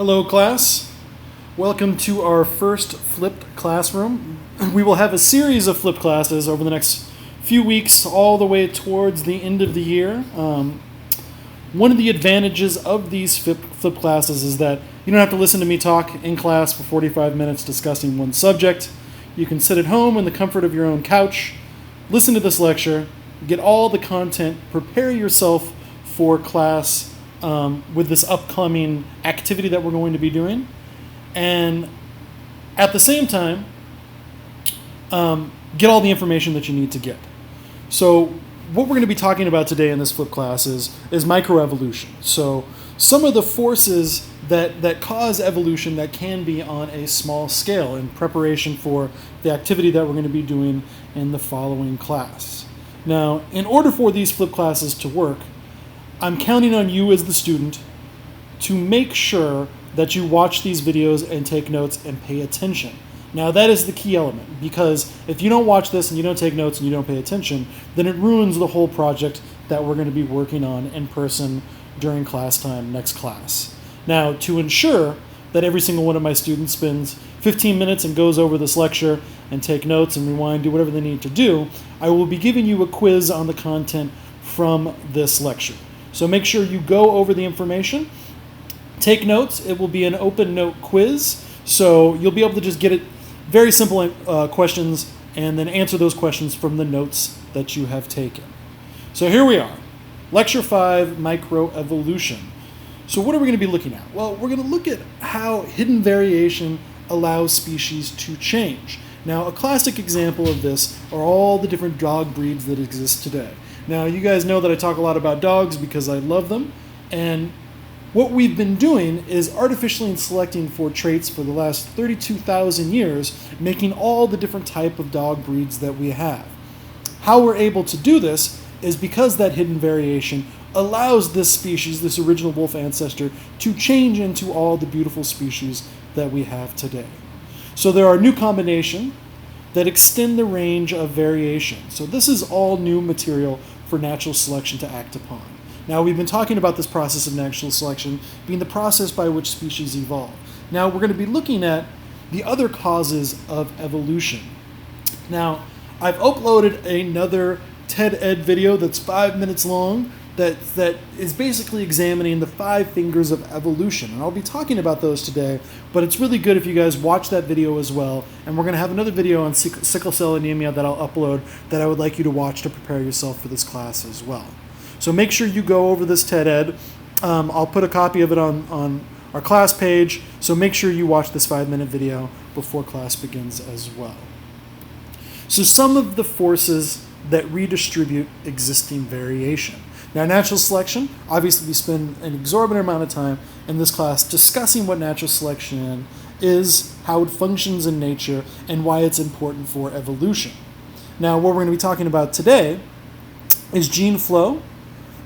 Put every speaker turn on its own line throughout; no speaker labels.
Hello, class. Welcome to our first flipped classroom. We will have a series of flipped classes over the next few weeks, all the way towards the end of the year. One of the advantages of these flipped classes is that you don't have to listen to me talk in class for 45 minutes discussing one subject. You can sit at home in the comfort of your own couch, listen to this lecture, get all the content, prepare yourself for class with this upcoming activity that we're going to be doing, and at the same time, get all the information that you need to get. So what we're going to be talking about today in this flip class is microevolution. So some of the forces that cause evolution that can be on a small scale in preparation for the activity that we're going to be doing in the following class. Now, in order for these flip classes to work, I'm counting on you as the student to make sure that you watch these videos and take notes and pay attention. Now, that is the key element, because if you don't watch this and you don't take notes and you don't pay attention, then it ruins the whole project that we're going to be working on in person during class time next class. Now, to ensure that every single one of my students spends 15 minutes and goes over this lecture and take notes and rewind, do whatever they need to do, I will be giving you a quiz on the content from this lecture. So make sure you go over the information, take notes. It will be an open note quiz, so you'll be able to just get it very simple questions and then answer those questions from the notes that you have taken. So here we are, Lecture 5, Microevolution. So what are we going to be looking at? Well, we're going to look at how hidden variation allows species to change. Now, a classic example of this are all the different dog breeds that exist today. Now, you guys know that I talk a lot about dogs because I love them, and what we've been doing is artificially selecting for traits for the last 32,000 years, making all the different type of dog breeds that we have. How we're able to do this is because that hidden variation allows this species, this original wolf ancestor, to change into all the beautiful species that we have today. So there are new combinations that extend the range of variation. So this is all new material for natural selection to act upon. Now, we've been talking about this process of natural selection being the process by which species evolve. Now, we're going to be looking at the other causes of evolution. Now, I've uploaded another TED Ed video that's 5 minutes long that is basically examining the 5 fingers of evolution. And I'll be talking about those today, but it's really good if you guys watch that video as well. And we're going to have another video on sickle cell anemia that I'll upload that I would like you to watch to prepare yourself for this class as well. So make sure you go over this TED Ed. I'll put a copy of it on our class page, so make sure you watch this 5-minute video before class begins as well. So some of the forces that redistribute existing variation. Now, natural selection, obviously we spend an exorbitant amount of time in this class discussing what natural selection is, how it functions in nature, and why it's important for evolution. Now, what we're going to be talking about today is gene flow,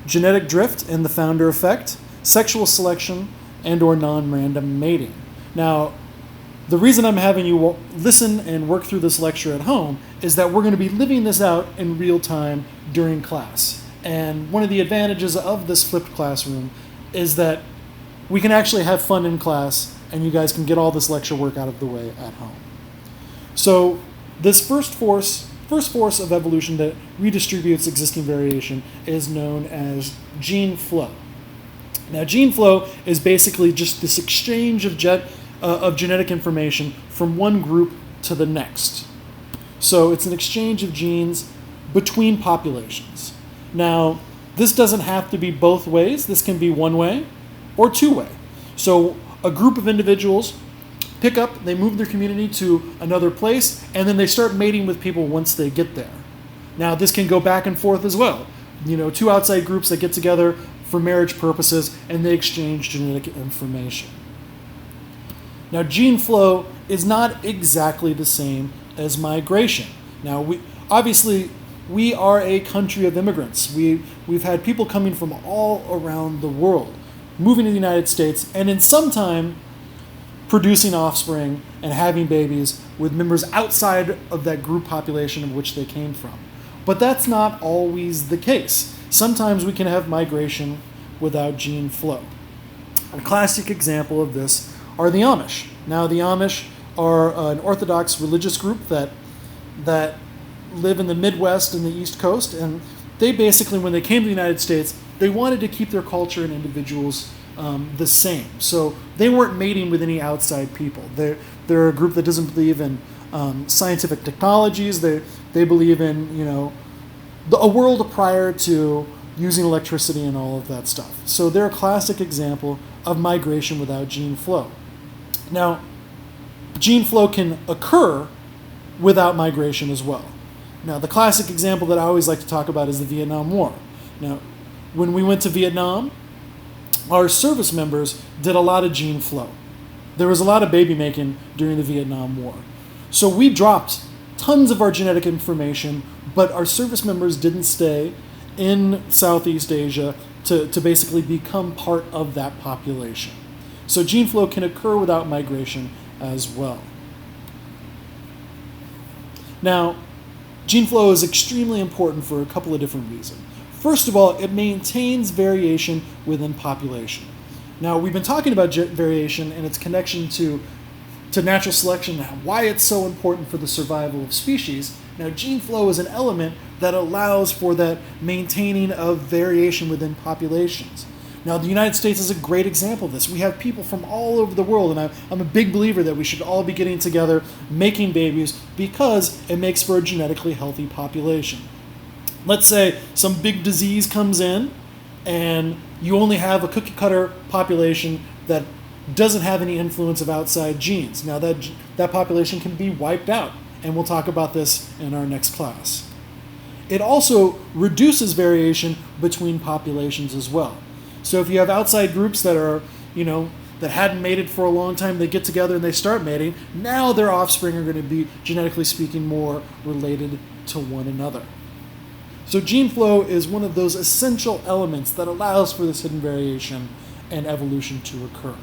genetic drift and the founder effect, sexual selection, and or non-random mating. Now, the reason I'm having you listen and work through this lecture at home is that we're going to be living this out in real time during class. And one of the advantages of this flipped classroom is that we can actually have fun in class and you guys can get all this lecture work out of the way at home. So this first force of evolution that redistributes existing variation is known as gene flow. Now, gene flow is basically just this exchange of genetic information from one group to the next. So it's an exchange of genes between populations. Now, this doesn't have to be both ways. This can be one way or two way. So a group of individuals pick up, they move their community to another place, and then they start mating with people once they get there. Now, this can go back and forth as well. You know, 2 outside groups that get together for marriage purposes, and they exchange genetic information. Now, gene flow is not exactly the same as migration. Now, we are a country of immigrants. We've had people coming from all around the world, moving to the United States, and in some time producing offspring and having babies with members outside of that group population of which they came from. But that's not always the case. Sometimes we can have migration without gene flow. A classic example of this are the Amish. Now, the Amish are an Orthodox religious group that live in the Midwest and the East Coast, and they basically, when they came to the United States, they wanted to keep their culture and individuals the same. So they weren't mating with any outside people. They're a group that doesn't believe in scientific technologies. They believe in a world prior to using electricity and all of that stuff. So they're a classic example of migration without gene flow. Now, gene flow can occur without migration as well. Now, the classic example that I always like to talk about is the Vietnam War. Now, when we went to Vietnam, our service members did a lot of gene flow. There was a lot of baby making during the Vietnam War. So we dropped tons of our genetic information, but our service members didn't stay in Southeast Asia to basically become part of that population. So gene flow can occur without migration as well. Now, gene flow is extremely important for a couple of different reasons. First of all, it maintains variation within population. Now, we've been talking about variation and its connection to natural selection, why it's so important for the survival of species. Now, gene flow is an element that allows for that maintaining of variation within populations. Now, the United States is a great example of this. We have people from all over the world, and I'm a big believer that we should all be getting together, making babies, because it makes for a genetically healthy population. Let's say some big disease comes in, and you only have a cookie-cutter population that doesn't have any influence of outside genes. Now, that population can be wiped out, and we'll talk about this in our next class. It also reduces variation between populations as well. So if you have outside groups that are, that hadn't mated for a long time, they get together and they start mating, now their offspring are going to be, genetically speaking, more related to one another. So gene flow is one of those essential elements that allows for this hidden variation and evolution to occur.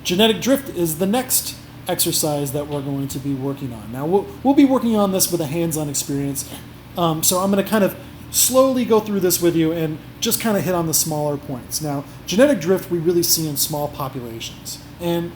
Genetic drift is the next exercise that we're going to be working on. Now, we'll be working on this with a hands-on experience, so I'm going to kind of slowly go through this with you and just kind of hit on the smaller points. Now, genetic drift we really see in small populations. And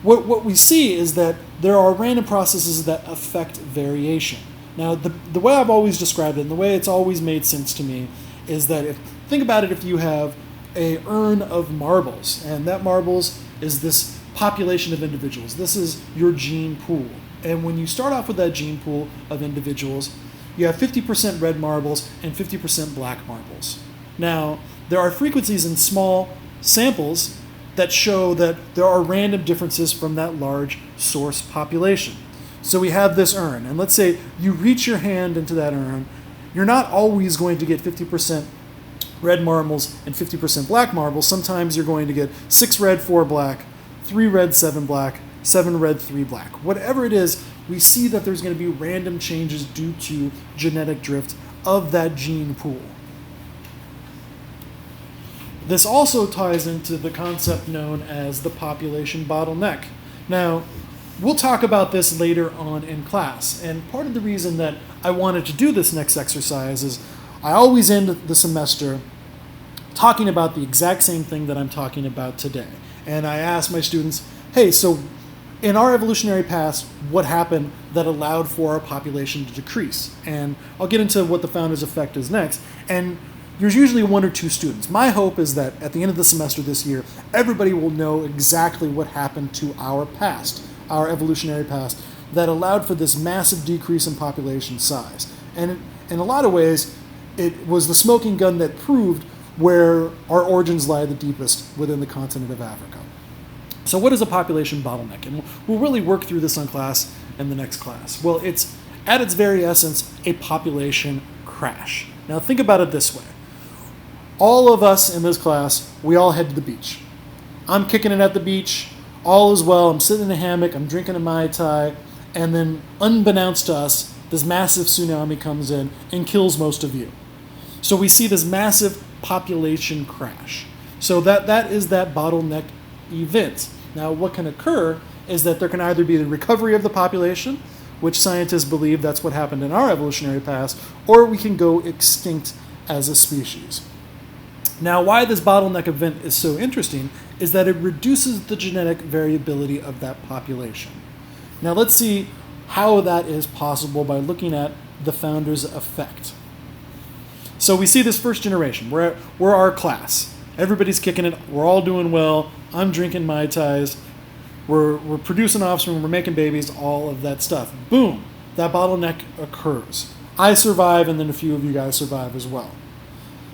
what we see is that there are random processes that affect variation. Now, the way I've always described it, and the way it's always made sense to me, is that think about it, if you have an urn of marbles, and that marbles is this population of individuals. This is your gene pool. And when you start off with that gene pool of individuals, you have 50% red marbles and 50% black marbles. Now, there are frequencies in small samples that show that there are random differences from that large source population. So we have this urn, and let's say you reach your hand into that urn, you're not always going to get 50% red marbles and 50% black marbles. Sometimes you're going to get 6 red, 4 black, 3 red, 7 black, 7 red, 3 black. Whatever it is, we see that there's going to be random changes due to genetic drift of that gene pool. This also ties into the concept known as the population bottleneck. Now, we'll talk about this later on in class, and part of the reason that I wanted to do this next exercise is I always end the semester talking about the exact same thing that I'm talking about today. And I ask my students, hey, so in our evolutionary past, what happened that allowed for our population to decrease? And I'll get into what the founder's effect is next. And there's usually 1 or 2 students. My hope is that at the end of the semester this year, everybody will know exactly what happened to our past, our evolutionary past, that allowed for this massive decrease in population size. And in a lot of ways, it was the smoking gun that proved where our origins lie the deepest within the continent of Africa. So what is a population bottleneck? And we'll really work through this in class in the next class. Well, it's, at its very essence, a population crash. Now think about it this way. All of us in this class, we all head to the beach. I'm kicking it at the beach, all is well, I'm sitting in a hammock, I'm drinking a Mai Tai, and then unbeknownst to us, this massive tsunami comes in and kills most of you. So we see this massive population crash. So that is that bottleneck event. Now, what can occur is that there can either be the recovery of the population, which scientists believe that's what happened in our evolutionary past, or we can go extinct as a species. Now, why this bottleneck event is so interesting is that it reduces the genetic variability of that population. Now, let's see how that is possible by looking at the founder's effect. So we see this first generation. We're our class. Everybody's kicking it. We're all doing well. I'm drinking Mai Tais. We're producing offspring. We're making babies. All of that stuff. Boom. That bottleneck occurs. I survive, and then a few of you guys survive as well.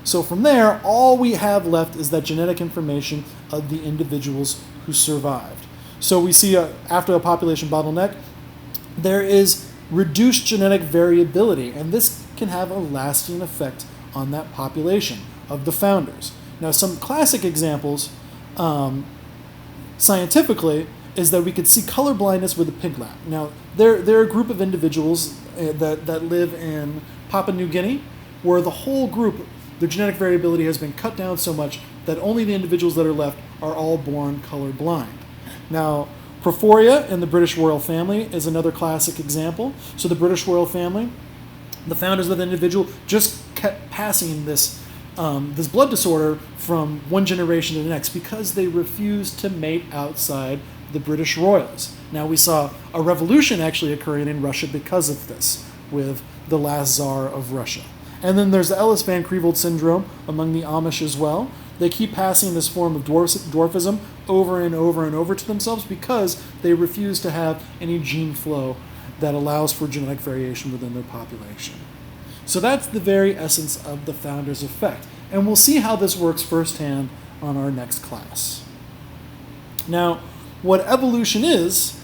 So from there, all we have left is that genetic information of the individuals who survived. So we see after a population bottleneck, there is reduced genetic variability, and this can have a lasting effect on that population of the founders. Now, some classic examples scientifically is that we could see color blindness with a pig lab. Now, they're a group of individuals that live in Papua New Guinea, where the whole group, their genetic variability has been cut down so much that only the individuals that are left are all born color blind. Now, Porphyria in the British royal family is another classic example. So the British royal family, the founders of the individual just kept passing this blood disorder from one generation to the next because they refused to mate outside the British royals. Now, we saw a revolution actually occurring in Russia because of this, with the last Tsar of Russia. And then there's the Ellis Van Creveld syndrome among the Amish as well. They keep passing this form of dwarfism over and over and over to themselves because they refuse to have any gene flow that allows for genetic variation within their population. So that's the very essence of the founder's effect. And we'll see how this works firsthand on our next class. Now, what evolution is,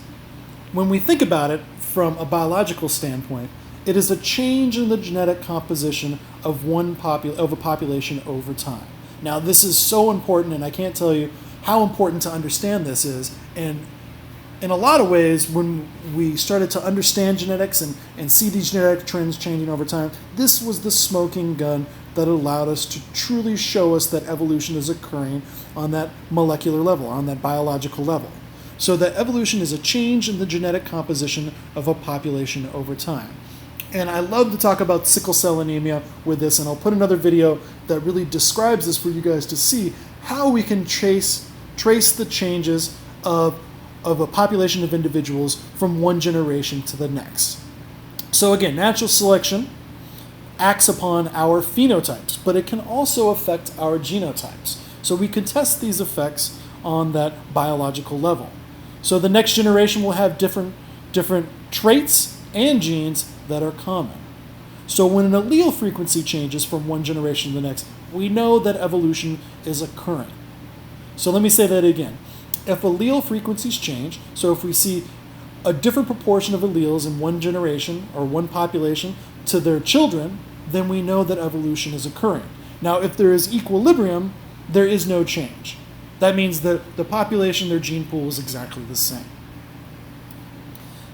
when we think about it from a biological standpoint, it is a change in the genetic composition of a population over time. Now, this is so important, and I can't tell you how important to understand this is. And in a lot of ways, when we started to understand genetics and see these genetic trends changing over time, this was the smoking gun that allowed us to truly show us that evolution is occurring on that molecular level, on that biological level. So that evolution is a change in the genetic composition of a population over time. And I love to talk about sickle cell anemia with this, and I'll put another video that really describes this for you guys to see how we can trace the changes of a population of individuals from one generation to the next. So again, natural selection acts upon our phenotypes, but it can also affect our genotypes. So we can test these effects on that biological level. So the next generation will have different traits and genes that are common. So when an allele frequency changes from one generation to the next, we know that evolution is occurring. So let me say that again. If allele frequencies change, so if we see a different proportion of alleles in one generation or one population to their children, then we know that evolution is occurring. Now, if there is equilibrium, there is no change. That means that the population, their gene pool is exactly the same.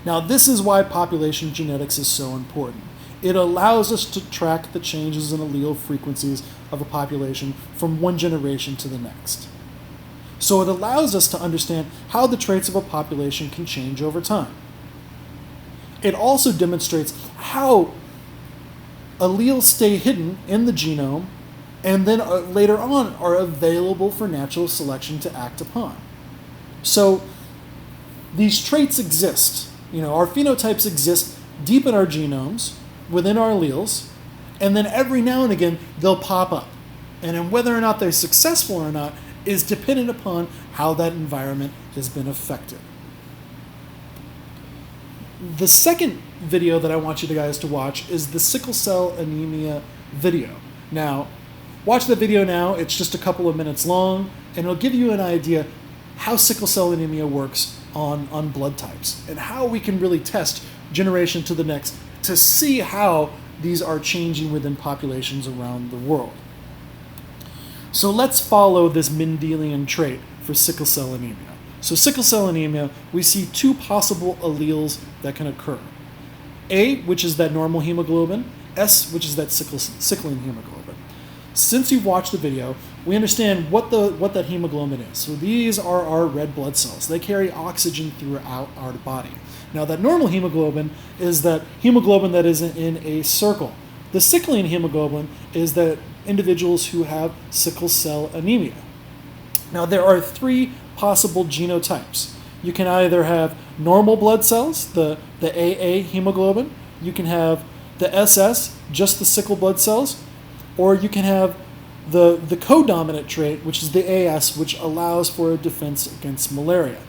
Now, this is why population genetics is so important. It allows us to track the changes in allele frequencies of a population from one generation to the next. So it allows us to understand how the traits of a population can change over time. It also demonstrates how alleles stay hidden in the genome and then later on are available for natural selection to act upon. So these traits exist. Our phenotypes exist deep in our genomes, within our alleles, and then every now and again they'll pop up. And then whether or not they're successful or not is dependent upon how that environment has been affected. The second video that I want you guys to watch is the sickle cell anemia video. Now, watch the video now. It's just a couple of minutes long, and it'll give you an idea how sickle cell anemia works on blood types and how we can really test generation to the next to see how these are changing within populations around the world. So let's follow this Mendelian trait for sickle cell anemia. So sickle cell anemia, we see two possible alleles that can occur. A, which is that normal hemoglobin, S, which is that sickling hemoglobin. Since you've watched the video, we understand what that hemoglobin is. So these are our red blood cells. They carry oxygen throughout our body. Now that normal hemoglobin is that hemoglobin that is in a circle. The sickling hemoglobin is that individuals who have sickle cell anemia. Now, there are three possible genotypes. You can either have normal blood cells, the AA hemoglobin, you can have the SS, just the sickle blood cells, or you can have the codominant trait, which is the AS, which allows for a defense against malaria.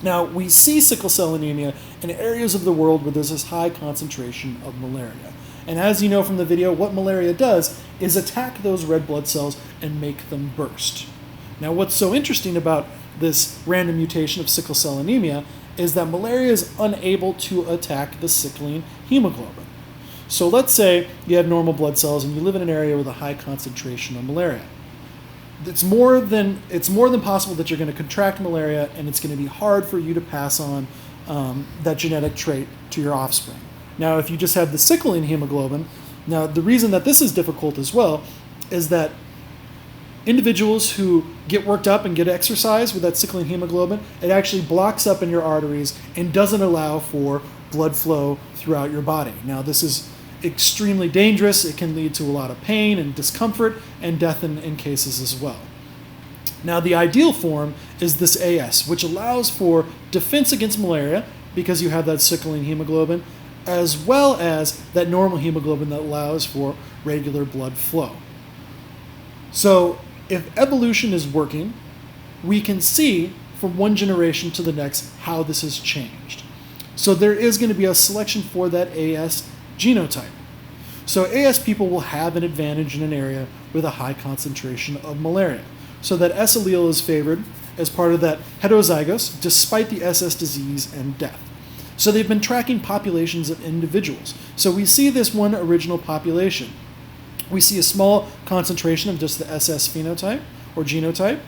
Now, we see sickle cell anemia in areas of the world where there's this high concentration of malaria. And as you know from the video, what malaria does is attack those red blood cells and make them burst. Now, what's so interesting about this random mutation of sickle cell anemia is that malaria is unable to attack the sickling hemoglobin. So let's say you have normal blood cells and you live in an area with a high concentration of malaria. It's more than possible that you're going to contract malaria, and it's going to be hard for you to pass on that genetic trait to your offspring. Now, if you just have the sickling hemoglobin, now the reason that this is difficult as well is that individuals who get worked up and get exercise with that sickling hemoglobin, it actually blocks up in your arteries and doesn't allow for blood flow throughout your body. Now, this is extremely dangerous. It can lead to a lot of pain and discomfort and death in cases as well. Now, the ideal form is this AS, which allows for defense against malaria because you have that sickling hemoglobin, as well as that normal hemoglobin that allows for regular blood flow. So if evolution is working, we can see from one generation to the next how this has changed. So there is going to be a selection for that AS genotype. So AS people will have an advantage in an area with a high concentration of malaria. So that S allele is favored as part of that heterozygous, despite the SS disease and death. So they've been tracking populations of individuals. So we see this one original population. We see a small concentration of just the SS phenotype or genotype.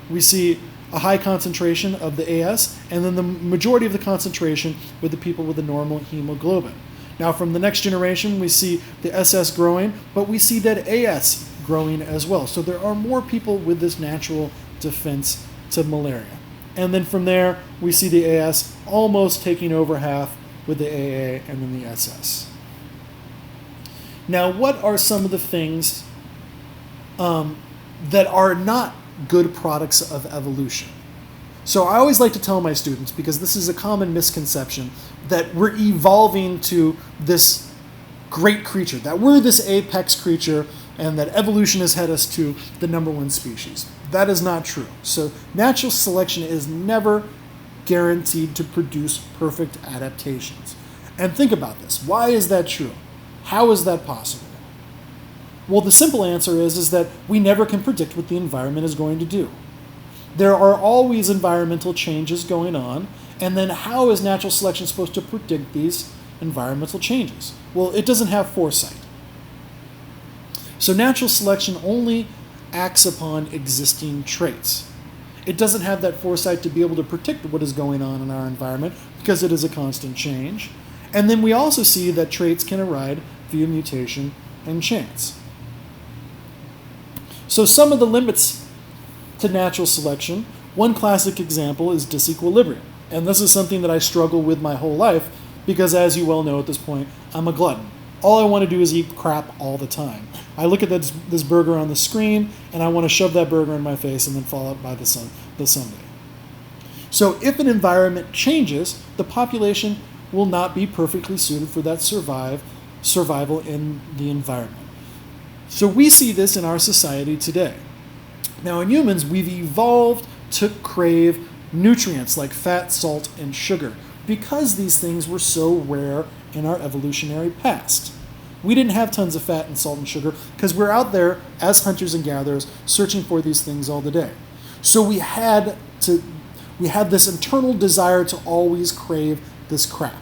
We see a high concentration of the AS, and then the majority of the concentration with the people with the normal hemoglobin. Now, from the next generation, we see the SS growing, but we see that AS growing as well. So there are more people with this natural defense to malaria. And then from there, we see the AS almost taking over half with the AA and then the SS. Now, what are some of the things that are not good products of evolution? So I always like to tell my students, because this is a common misconception, that we're evolving to this great creature, that we're this apex creature, and that evolution has led us to the number one species. That is not true. So natural selection is never guaranteed to produce perfect adaptations. And think about this. Why is that true? How is that possible? Well, the simple answer is that we never can predict what the environment is going to do. There are always environmental changes going on, and then how is natural selection supposed to predict these environmental changes? Well, it doesn't have foresight. So natural selection only acts upon existing traits. It doesn't have that foresight to be able to predict what is going on in our environment because it is a constant change. And then we also see that traits can arise via mutation and chance. So some of the limits to natural selection, one classic example is disequilibrium. And this is something that I struggle with my whole life because, as you well know at this point, I'm a glutton. All I want to do is eat crap all the time. I look at this burger on the screen, and I want to shove that burger in my face and then follow it by the sundae. So if an environment changes, the population will not be perfectly suited for that survival in the environment. So we see this in our society today. Now, in humans, we've evolved to crave nutrients like fat, salt, and sugar because these things were so rare in our evolutionary past. We didn't have tons of fat and salt and sugar because we're out there as hunters and gatherers searching for these things all the day. So we had this internal desire to always crave this crap.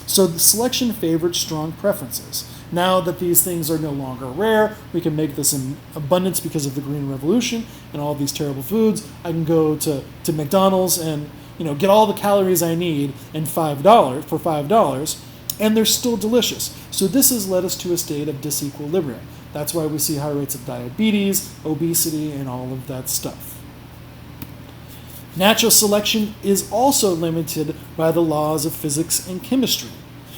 So the selection favored strong preferences. Now that these things are no longer rare, we can make this in abundance because of the Green Revolution and all these terrible foods. I can go to McDonald's and get all the calories I need for $5, and they're still delicious. So this has led us to a state of disequilibrium. That's why we see high rates of diabetes, obesity, and all of that stuff. Natural selection is also limited by the laws of physics and chemistry.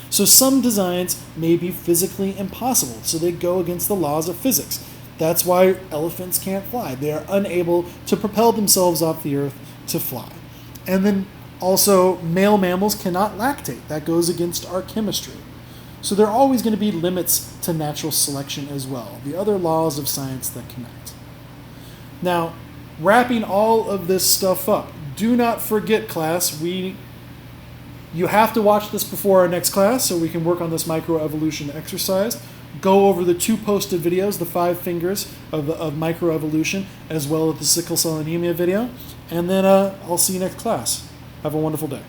So some designs may be physically impossible, so they go against the laws of physics. That's why elephants can't fly. They are unable to propel themselves off the earth to fly. And then also, male mammals cannot lactate. That goes against our chemistry. So there are always going to be limits to natural selection as well, the other laws of science that connect. Now, wrapping all of this stuff up, do not forget, class, you have to watch this before our next class so we can work on this microevolution exercise. Go over the 2 posted videos, the 5 fingers of microevolution, as well as the sickle cell anemia video. And then I'll see you next class. Have a wonderful day.